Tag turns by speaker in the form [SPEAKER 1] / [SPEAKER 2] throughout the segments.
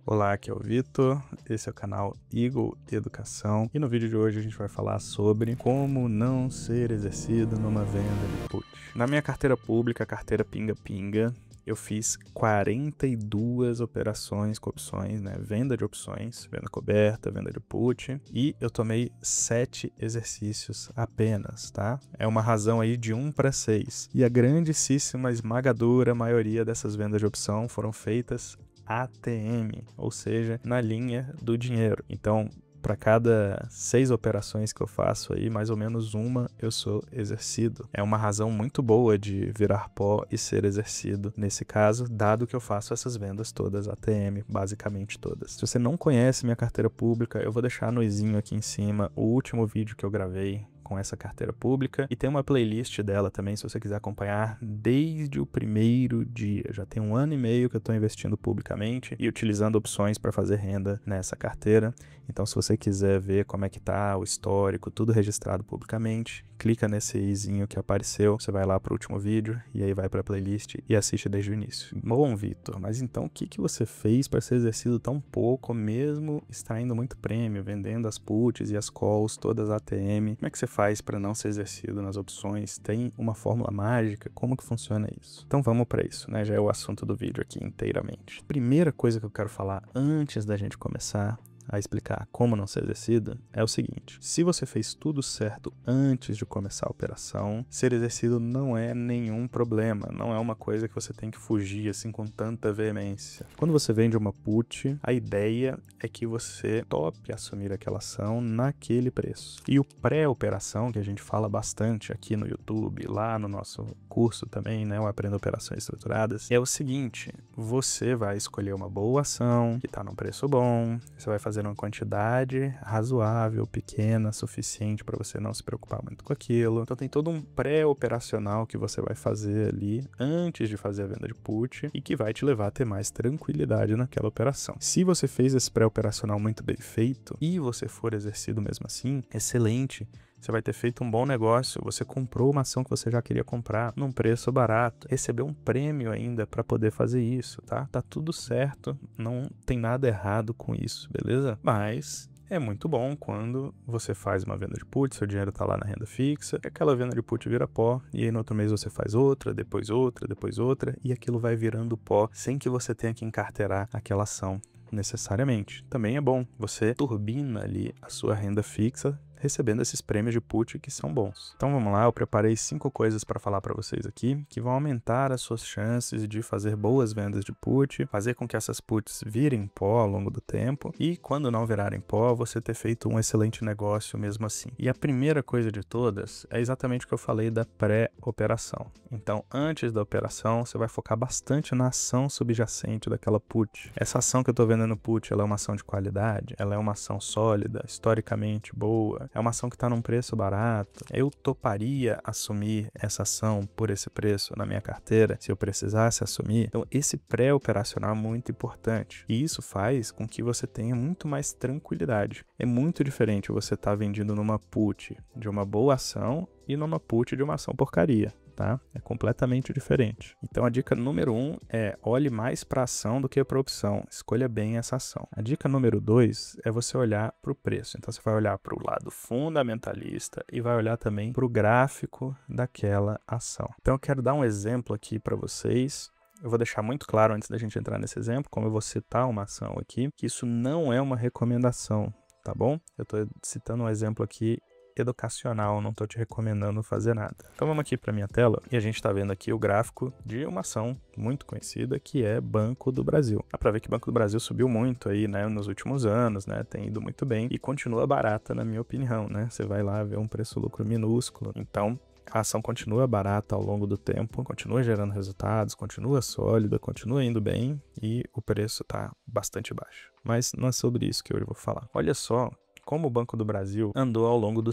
[SPEAKER 1] Olá, aqui é o Vitor, esse é o canal Eagle Educação e no vídeo de hoje a gente vai falar sobre como não ser exercido numa venda de put. Na minha carteira pública, a carteira pinga-pinga, eu fiz 42 operações com opções, né? Venda de opções, venda coberta, venda de put, e eu tomei 7 exercícios apenas, tá? É uma razão aí de 1 para 6. E a grandíssima, esmagadora maioria dessas vendas de opção foram feitas ATM, ou seja, na linha do dinheiro. Então, para cada 6 operações que eu faço aí, mais ou menos uma eu sou exercido. É uma razão muito boa de virar pó e ser exercido nesse caso, dado que eu faço essas vendas todas ATM, basicamente todas. Se você não conhece minha carteira pública, eu vou deixar no izinho aqui em cima o último vídeo que eu gravei com essa carteira pública, e tem uma playlist dela também, se você quiser acompanhar desde o primeiro dia. Já tem 1 ano e meio que eu estou investindo publicamente e utilizando opções para fazer renda nessa carteira. Então, se você quiser ver como é que tá o histórico, tudo registrado publicamente, clica nesse izinho que apareceu, você vai lá para o último vídeo e aí vai para a playlist e assiste desde o início. Bom, Vitor, mas então o que você fez para ser exercido tão pouco, mesmo extraindo muito prêmio, vendendo as puts e as calls, todas ATM? Como é que você faz para não ser exercido nas opções? Tem uma fórmula mágica? Como que funciona isso? Então vamos para isso, né? Já é o assunto do vídeo aqui inteiramente. Primeira coisa que eu quero falar antes da gente começar a explicar como não ser exercido é o seguinte: se você fez tudo certo antes de começar a operação, ser exercido não é nenhum problema, não é uma coisa que você tem que fugir assim com tanta veemência. Quando você vende uma put, a ideia é que você tope assumir aquela ação naquele preço. E o pré-operação, que a gente fala bastante aqui no YouTube, lá no nosso curso também, né, o Aprenda Operações Estruturadas, é o seguinte: você vai escolher uma boa ação que está num preço bom, você vai fazer uma quantidade razoável, pequena, suficiente para você não se preocupar muito com aquilo. Então tem todo um pré-operacional que você vai fazer ali antes de fazer a venda de put e que vai te levar a ter mais tranquilidade naquela operação. Se você fez esse pré-operacional muito bem feito e você for exercido mesmo assim, excelente. Você vai ter feito um bom negócio, você comprou uma ação que você já queria comprar num preço barato, recebeu um prêmio ainda para poder fazer isso, tá? Tá tudo certo, não tem nada errado com isso, beleza? Mas é muito bom quando você faz uma venda de put, seu dinheiro tá lá na renda fixa, e aquela venda de put vira pó, e aí no outro mês você faz outra, depois outra, depois outra, e aquilo vai virando pó sem que você tenha que encarteirar aquela ação necessariamente. Também é bom, você turbina ali a sua renda fixa recebendo esses prêmios de put que são bons. Então vamos lá, eu preparei 5 coisas para falar para vocês aqui que vão aumentar as suas chances de fazer boas vendas de put, fazer com que essas puts virem pó ao longo do tempo e, quando não virarem pó, você ter feito um excelente negócio mesmo assim. E a primeira coisa de todas é exatamente o que eu falei da pré-operação. Então, antes da operação, você vai focar bastante na ação subjacente daquela put. Essa ação que eu estou vendendo put, ela é uma ação de qualidade, ela é uma ação sólida, historicamente boa, é uma ação que está num preço barato. Eu toparia assumir essa ação por esse preço na minha carteira se eu precisasse assumir. Então, esse pré-operacional é muito importante. E isso faz com que você tenha muito mais tranquilidade. É muito diferente você estar vendendo numa put de uma boa ação e numa put de uma ação porcaria. Tá? É completamente diferente. Então a dica número 1 é: olhe mais para a ação do que para a opção. Escolha bem essa ação. A dica número 2 é você olhar para o preço. Então você vai olhar para o lado fundamentalista e vai olhar também para o gráfico daquela ação. Então eu quero dar um exemplo aqui para vocês. Eu vou deixar muito claro antes da gente entrar nesse exemplo, como eu vou citar uma ação aqui, que isso não é uma recomendação, tá bom? Eu estou citando um exemplo aqui educacional, não estou te recomendando fazer nada. Então vamos aqui para minha tela e a gente está vendo aqui o gráfico de uma ação muito conhecida que é Banco do Brasil. Dá para ver que o Banco do Brasil subiu muito aí, né, nos últimos anos, né, tem ido muito bem e continua barata na minha opinião, né? Você vai lá ver um preço-lucro minúsculo. Então a ação continua barata ao longo do tempo, continua gerando resultados, continua sólida, continua indo bem e o preço está bastante baixo. Mas não é sobre isso que hoje eu vou falar. Olha só como o Banco do Brasil andou ao longo do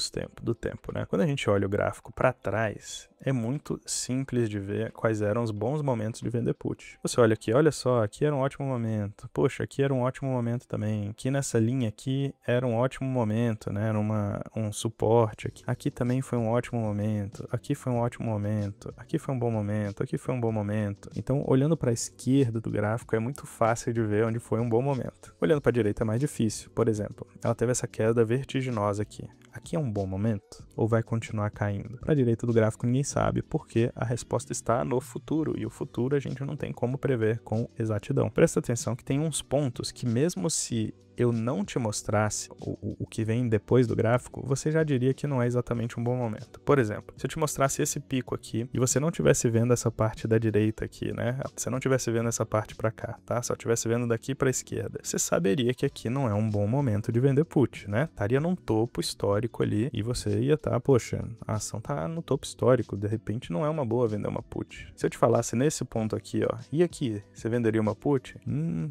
[SPEAKER 1] tempo, né? Quando a gente olha o gráfico para trás, é muito simples de ver quais eram os bons momentos de vender put. Você olha aqui, olha só, aqui era um ótimo momento. Poxa, aqui era um ótimo momento também. Aqui nessa linha aqui era um ótimo momento, né? Era um suporte aqui. Aqui também foi um ótimo momento. Aqui foi um ótimo momento. Aqui foi um bom momento. Aqui foi um bom momento. Então, olhando para a esquerda do gráfico, é muito fácil de ver onde foi um bom momento. Olhando para a direita é mais difícil. Por exemplo, ela teve essa queda vertiginosa aqui. Aqui é um bom momento ou vai continuar caindo? Para a direita do gráfico ninguém sabe, porque a resposta está no futuro, e o futuro a gente não tem como prever com exatidão. Presta atenção que tem uns pontos que, mesmo se eu não te mostrasse o que vem depois do gráfico, você já diria que não é exatamente um bom momento. Por exemplo, se eu te mostrasse esse pico aqui e você não estivesse vendo essa parte da direita aqui, né? Você não estivesse vendo essa parte para cá, tá? Só estivesse vendo daqui para a esquerda. Você saberia que aqui não é um bom momento de vender put, né? Estaria num topo histórico ali e você ia estar, poxa, a ação tá no topo histórico, de repente não é uma boa vender uma put. Se eu te falasse nesse ponto aqui, ó, e aqui, você venderia uma put?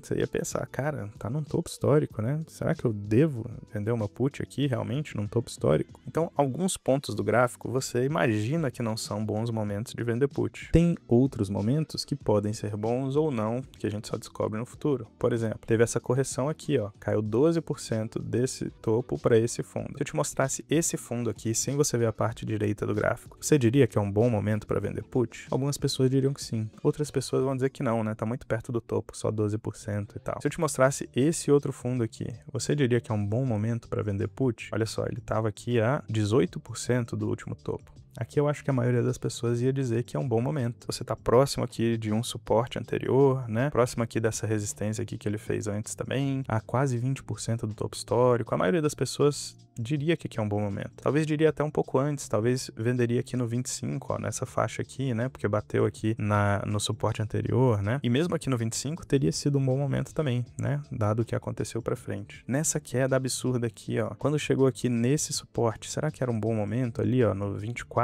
[SPEAKER 1] Você ia pensar, cara, tá num topo histórico, né? Será que eu devo vender uma put aqui realmente num topo histórico? Então, alguns pontos do gráfico você imagina que não são bons momentos de vender put. Tem outros momentos que podem ser bons ou não, que a gente só descobre no futuro. Por exemplo, teve essa correção aqui, ó, caiu 12% desse topo para esse fundo. Se eu te mostrasse esse fundo aqui sem você ver a parte direita do gráfico, você diria que é um bom momento para vender put? Algumas pessoas diriam que sim. Outras pessoas vão dizer que não, né? Tá muito perto do topo, só 12% e tal. Se eu te mostrasse esse outro fundo aqui, você diria que é um bom momento para vender put? Olha só, ele estava aqui a 18% do último topo. Aqui eu acho que a maioria das pessoas ia dizer que é um bom momento. Você está próximo aqui de um suporte anterior, né? Próximo aqui dessa resistência aqui que ele fez antes também, a quase 20% do topo histórico. A maioria das pessoas diria que aqui é um bom momento. Talvez diria até um pouco antes, talvez venderia aqui no 25, ó, nessa faixa aqui, né? Porque bateu aqui no suporte anterior, né? E mesmo aqui no 25 teria sido um bom momento também, né? Dado o que aconteceu para frente. Nessa queda absurda aqui, ó, quando chegou aqui nesse suporte, será que era um bom momento ali, ó, no 24?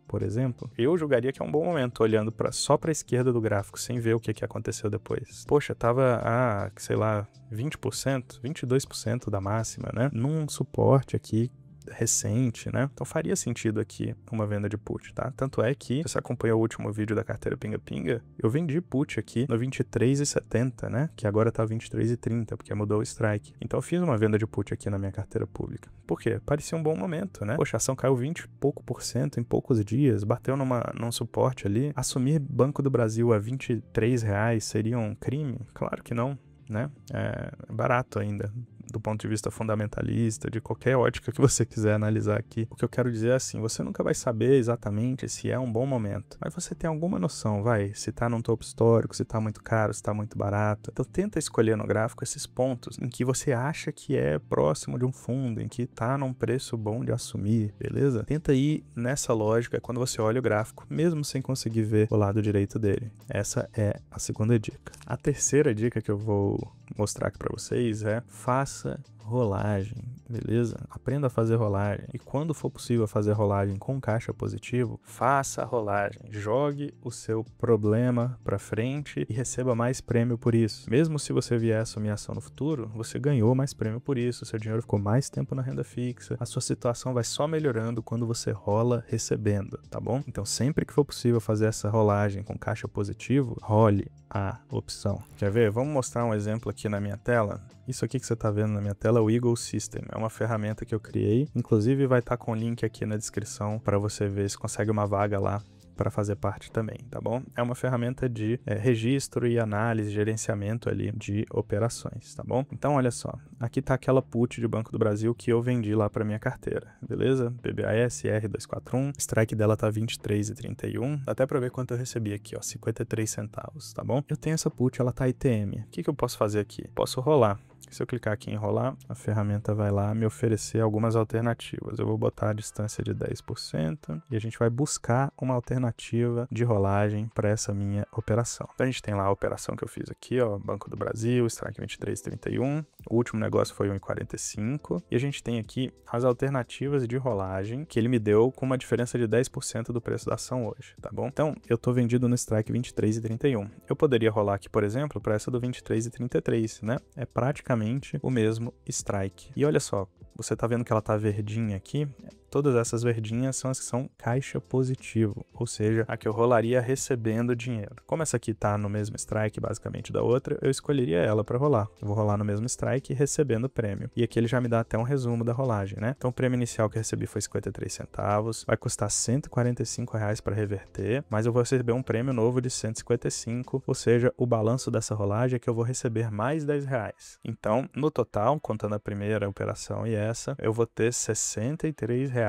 [SPEAKER 1] Por exemplo, eu julgaria que é um bom momento, olhando só para a esquerda do gráfico, sem ver o que aconteceu depois. Poxa, tava a, sei lá, 20%, 22% da máxima, né? Num suporte aqui recente, né? Então faria sentido aqui uma venda de put, tá? Tanto é que, se você acompanhou o último vídeo da carteira Pinga Pinga, eu vendi put aqui no 23,70, né? Que agora tá 23,30, porque mudou o strike. Então eu fiz uma venda de put aqui na minha carteira pública. Por quê? Parecia um bom momento, né? Poxa, a ação caiu 20 e pouco por cento em poucos dias, bateu num suporte ali. Assumir Banco do Brasil a R$23 seria um crime? Claro que não, né? É barato ainda, do ponto de vista fundamentalista, de qualquer ótica que você quiser analisar aqui. O que eu quero dizer é assim, você nunca vai saber exatamente se é um bom momento, mas você tem alguma noção, se tá num topo histórico, se tá muito caro, se tá muito barato. Então tenta escolher no gráfico esses pontos em que você acha que é próximo de um fundo, em que tá num preço bom de assumir, beleza? Tenta ir nessa lógica quando você olha o gráfico, mesmo sem conseguir ver o lado direito dele. Essa é a segunda dica. A terceira dica que eu vou mostrar aqui para vocês é: faça rolagem, beleza? Aprenda a fazer rolagem. E quando for possível fazer rolagem com caixa positivo, faça a rolagem. Jogue o seu problema para frente e receba mais prêmio por isso. Mesmo se você vier assumir ação no futuro, você ganhou mais prêmio por isso. Seu dinheiro ficou mais tempo na renda fixa. A sua situação vai só melhorando quando você rola recebendo, tá bom? Então, sempre que for possível fazer essa rolagem com caixa positivo, role a opção. Quer ver? Vamos mostrar um exemplo aqui na minha tela. Isso aqui que você está vendo na minha tela é o Eagle System. É uma ferramenta que eu criei. Inclusive vai estar com o link aqui na descrição para você ver se consegue uma vaga lá para fazer parte também, tá bom? É uma ferramenta de registro e análise, gerenciamento ali de operações, tá bom? Então, olha só, aqui tá aquela put de Banco do Brasil que eu vendi lá para minha carteira, beleza? BBAS R241, strike dela tá 23,31, dá até para ver quanto eu recebi aqui, ó, 53 centavos, tá bom? Eu tenho essa put, ela tá ITM. O que eu posso fazer aqui? Posso rolar. Se eu clicar aqui em rolar, a ferramenta vai lá me oferecer algumas alternativas. Eu vou botar a distância de 10% e a gente vai buscar uma alternativa de rolagem para essa minha operação. Então a gente tem lá a operação que eu fiz aqui, ó, Banco do Brasil, strike 23,31. O último negócio foi 1,45. E a gente tem aqui as alternativas de rolagem que ele me deu com uma diferença de 10% do preço da ação hoje, tá bom? Então, eu tô vendido no strike 23,31. Eu poderia rolar aqui, por exemplo, para essa do 23,33, né? É praticamente o mesmo strike. E olha só, você tá vendo que ela tá verdinha aqui? Todas essas verdinhas são as que são caixa positivo, ou seja, a que eu rolaria recebendo dinheiro. Como essa aqui tá no mesmo strike basicamente da outra, eu escolheria ela para rolar. Eu vou rolar no mesmo strike recebendo prêmio. E aqui ele já me dá até um resumo da rolagem, né? Então o prêmio inicial que eu recebi foi 53 centavos, vai custar R$145 para reverter, mas eu vou receber um prêmio novo de 155, ou seja, o balanço dessa rolagem é que eu vou receber mais R$10. Então, no total, contando a primeira operação e essa, eu vou ter R$63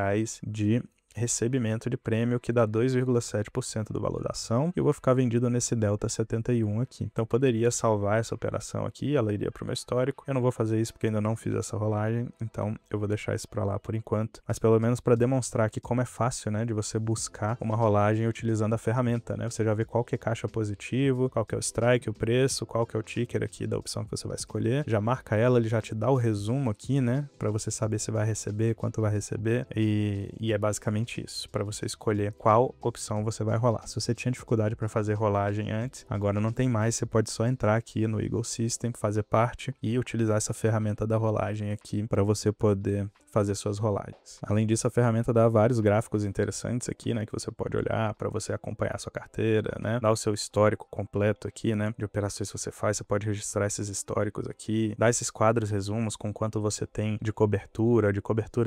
[SPEAKER 1] de recebimento de prêmio, que dá 2,7% do valor da ação, e eu vou ficar vendido nesse delta 71 aqui. Então poderia salvar essa operação aqui, ela iria para o meu histórico. Eu não vou fazer isso porque ainda não fiz essa rolagem, então eu vou deixar isso para lá por enquanto, mas pelo menos para demonstrar aqui como é fácil, né, de você buscar uma rolagem utilizando a ferramenta, né? Você já vê qual que é caixa positivo, qual que é o strike, o preço, qual que é o ticker aqui da opção que você vai escolher, já marca ela, ele já te dá o resumo aqui, né, para você saber se vai receber, quanto vai receber, e é basicamente isso, para você escolher qual opção você vai rolar. Se você tinha dificuldade para fazer rolagem antes, agora não tem mais, você pode só entrar aqui no Eagle System, fazer parte e utilizar essa ferramenta da rolagem aqui para você poder fazer suas rolagens. Além disso, a ferramenta dá vários gráficos interessantes aqui, né, que você pode olhar para você acompanhar a sua carteira, né, dá o seu histórico completo aqui, né, de operações que você faz, você pode registrar esses históricos aqui, dá esses quadros resumos com quanto você tem de cobertura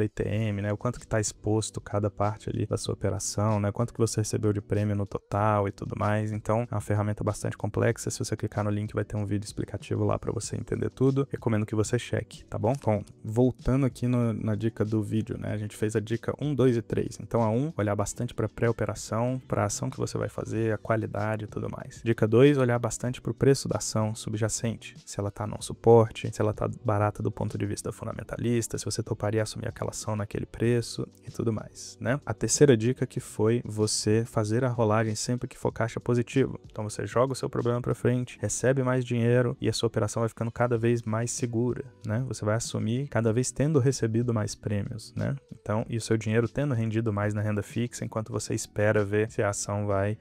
[SPEAKER 1] ITM, né, o quanto que está exposto cada parte ali da sua operação, né, quanto que você recebeu de prêmio no total e tudo mais. Então, é uma ferramenta bastante complexa. Se você clicar no link, vai ter um vídeo explicativo lá para você entender tudo. Recomendo que você cheque, tá bom? Bom, voltando aqui na dica do vídeo, né, a gente fez a dica 1, 2 e 3. Então, a 1, olhar bastante para pré-operação, para a ação que você vai fazer, a qualidade e tudo mais. Dica 2, olhar bastante para o preço da ação subjacente, se ela tá no suporte, se ela tá barata do ponto de vista fundamentalista, se você toparia assumir aquela ação naquele preço e tudo mais, né? A terceira dica que foi você fazer a rolagem sempre que for caixa positivo. Então você joga o seu problema para frente, recebe mais dinheiro e a sua operação vai ficando cada vez mais segura, né? Você vai assumir cada vez tendo recebido mais prêmios, né? Então, e o seu dinheiro tendo rendido mais na renda fixa enquanto você espera ver se a ação vai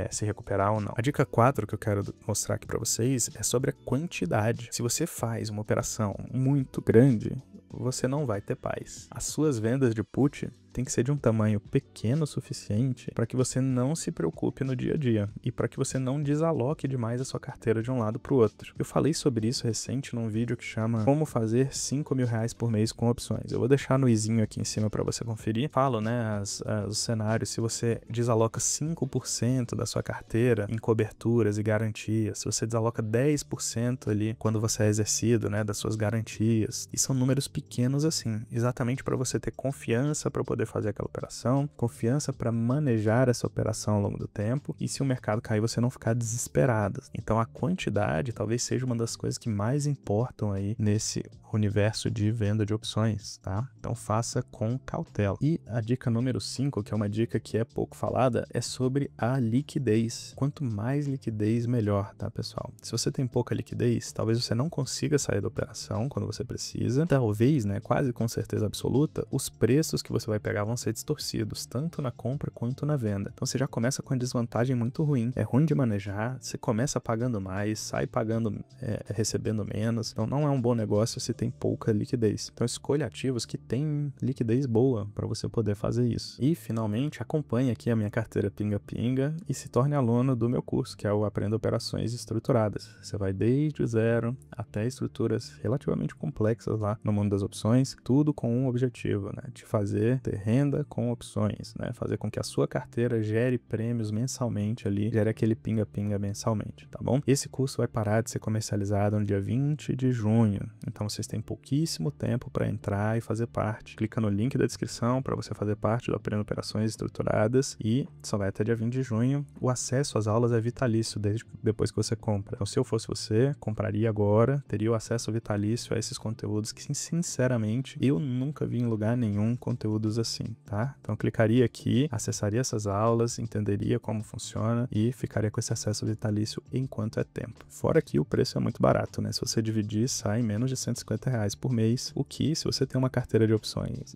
[SPEAKER 1] se recuperar ou não. A dica 4 que eu quero mostrar aqui para vocês é sobre a quantidade. Se você faz uma operação muito grande, você não vai ter paz. As suas vendas de put tem que ser de um tamanho pequeno o suficiente para que você não se preocupe no dia a dia e para que você não desaloque demais a sua carteira de um lado para o outro. Eu falei sobre isso recente num vídeo que chama Como Fazer R$5.000 por mês com opções. Eu vou deixar no izinho aqui em cima para você conferir. Falo, né, os cenários, se você desaloca 5% da sua carteira em coberturas e garantias, se você desaloca 10% ali quando você é exercido, né, das suas garantias. E são números pequenos assim, exatamente para você ter confiança para poder fazer aquela operação, confiança para manejar essa operação ao longo do tempo e se o mercado cair você não ficar desesperado. Então a quantidade talvez seja uma das coisas que mais importam aí nesse universo de venda de opções, tá? Então faça com cautela. E a dica número 5, que é uma dica que é pouco falada, é sobre a liquidez. Quanto mais liquidez, melhor, tá, pessoal? Se você tem pouca liquidez, talvez você não consiga sair da operação quando você precisa. Talvez, né, quase com certeza absoluta, os preços que você vai pegar vão ser distorcidos, tanto na compra quanto na venda. Então você já começa com uma desvantagem muito ruim. É ruim de manejar, você começa pagando mais, sai pagando, recebendo menos. Então não é um bom negócio se tem pouca liquidez. Então escolha ativos que têm liquidez boa para você poder fazer isso. E finalmente acompanhe aqui a minha carteira Pinga Pinga e se torne aluno do meu curso, que é o Aprenda Operações Estruturadas. Você vai desde o zero até estruturas relativamente complexas lá no mundo das opções, tudo com um objetivo, né? De fazer ter renda com opções, né? Fazer com que a sua carteira gere prêmios mensalmente ali, gere aquele pinga-pinga mensalmente, tá bom? Esse curso vai parar de ser comercializado no dia 20 de junho, então vocês têm pouquíssimo tempo para entrar e fazer parte. Clica no link da descrição para você fazer parte do Aprenda Operações Estruturadas e só vai até dia 20 de junho. O acesso às aulas é vitalício depois que você compra. Então se eu fosse você, compraria agora, teria o acesso vitalício a esses conteúdos que, sinceramente, eu nunca vi em lugar nenhum conteúdos assim, tá? Então clicaria aqui, acessaria essas aulas, entenderia como funciona e ficaria com esse acesso vitalício enquanto é tempo. Fora que o preço é muito barato, né? Se você dividir, sai menos de R$150 R$50 por mês, o que, se você tem uma carteira de opções,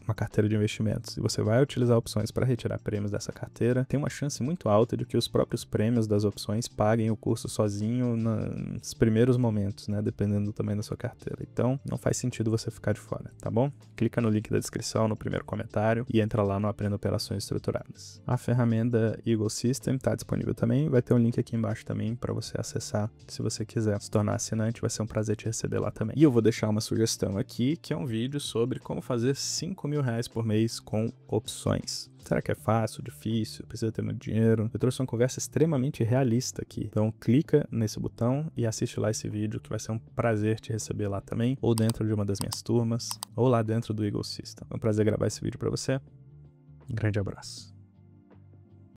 [SPEAKER 1] uma carteira de investimentos, e você vai utilizar opções para retirar prêmios dessa carteira, tem uma chance muito alta de que os próprios prêmios das opções paguem o curso sozinho nos primeiros momentos, né, dependendo do tamanho da sua carteira. Então, não faz sentido você ficar de fora, tá bom? Clica no link da descrição, no primeiro comentário, e entra lá no Aprenda Operações Estruturadas. A ferramenta Eagle System está disponível também, vai ter um link aqui embaixo também para você acessar, se você quiser se tornar assinante, vai ser um prazer te receber lá também. E eu vou deixar uma sugestão aqui, que é um vídeo sobre como fazer R$5.000 por mês com opções. Será que é fácil, difícil, precisa ter muito dinheiro? Eu trouxe uma conversa extremamente realista aqui. Então clica nesse botão e assiste lá esse vídeo, que vai ser um prazer te receber lá também, ou dentro de uma das minhas turmas, ou lá dentro do Eagle System. É um prazer gravar esse vídeo para você. Um grande abraço.